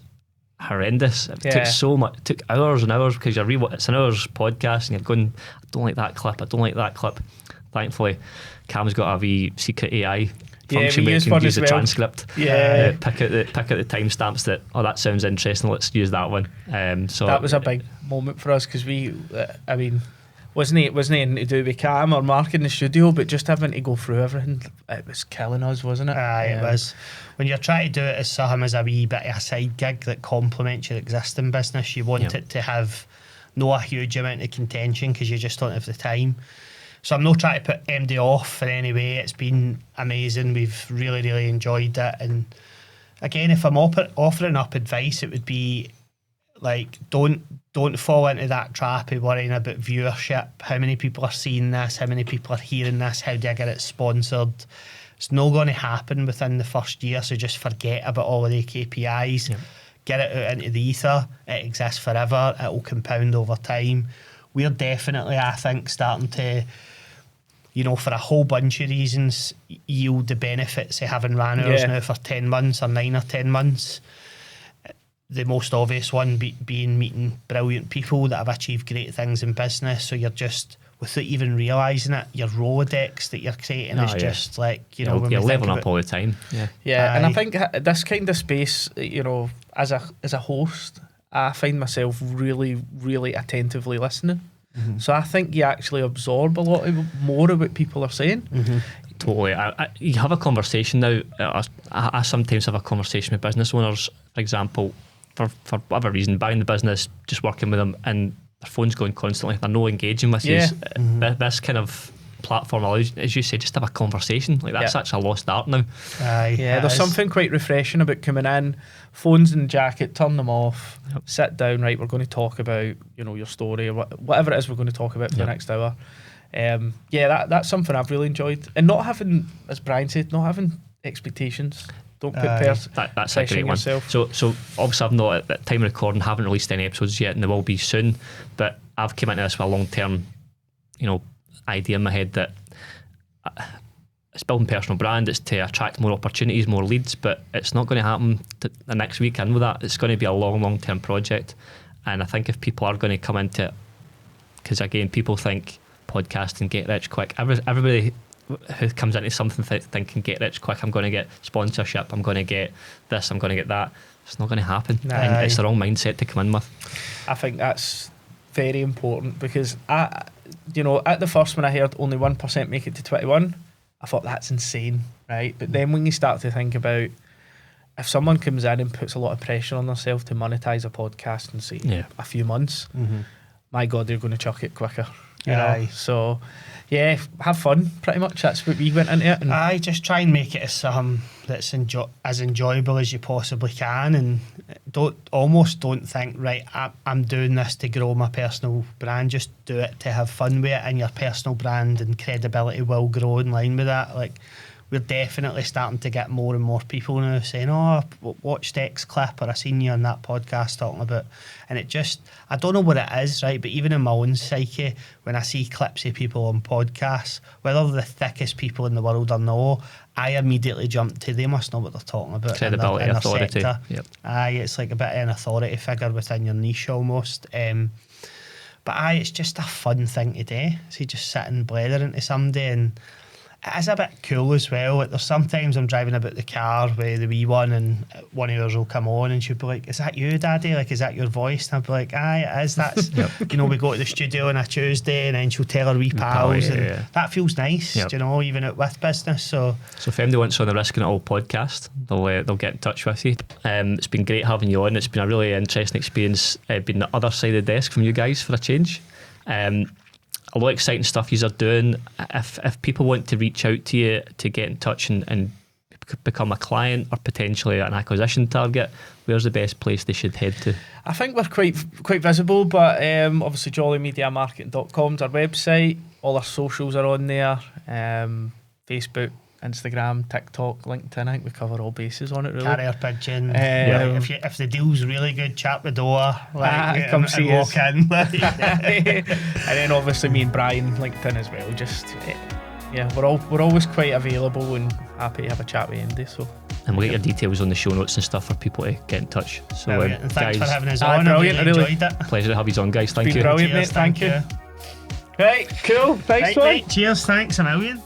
horrendous. It took so much, it took hours and hours, because it's an hour's podcast and you're going, I don't like that clip. Thankfully, Cam's got a wee secret AI function where you can use the transcript. Pick out the timestamps that, oh, that sounds interesting, let's use that one. So that was a big moment for us, because we, I mean, wasn't anything to do with Cam or Mark in the studio, but just having to go through everything, it was killing us, wasn't it? Aye, it was. When you're trying to do it as something as a wee bit of a side gig that complements your existing business, you want it to have no a huge amount of contention, because you just don't have the time. So I'm not trying to put MD off in any way. It's been amazing. We've really, really enjoyed it. And again, if I'm offering up advice, it would be like, don't fall into that trap of worrying about viewership. How many people are seeing this? How many people are hearing this? How do I get it sponsored? It's not going to happen within the first year, so just forget about all of the KPIs. Get it out into the ether. It exists forever. It will compound over time. We're definitely, I think, starting to, you know, for a whole bunch of reasons, yield the benefits of having ran ours now for 10 months or 9 or 10 months. The most obvious one being meeting brilliant people that have achieved great things in business. So you're just, without even realising it, your Rolodex that you're creating is just like, you know, when you're we leveling think up all the time. And I think this kind of space, you know, as a host, I find myself really, really attentively listening. So I think you actually absorb a lot more of what people are saying. Totally. You have a conversation now. I sometimes have a conversation with business owners, for example, for whatever reason, buying the business, just working with them, and their phone's going constantly. They're not engaging with you. This kind of platform allows, as you say, just have a conversation. Like, that's such a lost art now. There's something quite refreshing about coming in, phones in the jacket, turn them off, sit down, right, we're going to talk about, you know, your story or whatever it is we're going to talk about for the next hour. That's something I've really enjoyed. And not having, as Brian said, not having expectations. Don't put that's a great one. Yourself. So obviously I've not, at the time of recording, haven't released any episodes yet, and there will be soon, but I've come into this with a long-term idea in my head that it's building personal brand, it's to attract more opportunities, more leads, but it's not going to happen the next weekend with that. It's going to be a long term project. And I think if people are going to come into it, because again, people think podcasting, get rich quick. Everybody who comes into something thinking get rich quick, I'm going to get sponsorship, I'm going to get this, I'm going to get that. It's not going to happen. And it's the wrong mindset to come in with. I think that's very important, because at the first, when I heard only 1% make it to 21, I thought that's insane, right? But then when you start to think about, if someone comes in and puts a lot of pressure on themselves to monetize a podcast in, say, a few months, my God, they're going to chuck it quicker. You know? So, yeah, have fun, pretty much. That's what we went into it. And just try and make it as something that's as enjoyable as you possibly can, and don't think, right, I'm doing this to grow my personal brand. Just do it to have fun with it, and your personal brand and credibility will grow in line with that. Like, we're definitely starting to get more and more people now saying, oh, I watched X clip, or I seen you on that podcast talking about, and it just, I don't know what it is, right? But even in my own psyche, when I see clips of people on podcasts, whether they're the thickest people in the world or no, I immediately jump to, they must know what they're talking about. Credibility, in their authority. sector. Yep. It's like a bit of an authority figure within your niche almost. But it's just a fun thing to do. So you just sit and blather into somebody, and it is a bit cool as well. Like, there's sometimes I'm driving about the car with the wee one, and one of yours will come on, and she'll be like, is that you, Daddy? Like, is that your voice? And I'll be like, aye, it is. That's, we go to the studio on a Tuesday, and then she'll tell her wee pals, and that feels nice, even out with business. So if anybody wants on the Risking It All podcast, they'll get in touch with you. It's been great having you on. It's been a really interesting experience being the other side of the desk from you guys for a change. A lot of exciting stuff you are doing. If people want to reach out to you to get in touch and become a client or potentially an acquisition target, where's the best place they should head to? I think we're quite visible, but obviously jollymediamarketing.com is our website. All our socials are on there. Facebook, Instagram, TikTok, LinkedIn. I think we cover all bases on it, really. Carrier pigeon. If the deal's really good, chat the door. Come see walk us. in. And then obviously me and Brian, LinkedIn as well. Just we're always quite available and happy to have a chat with Andy. So. And we'll get your details on the show notes and stuff for people to get in touch. So and thanks guys, for having us on. Brilliant. I really enjoyed it. Pleasure to have you on, guys. Thank you. Brilliant, Cheers, mate. Thank you. Right, cool. Thanks, mate. Cheers. Thanks a million.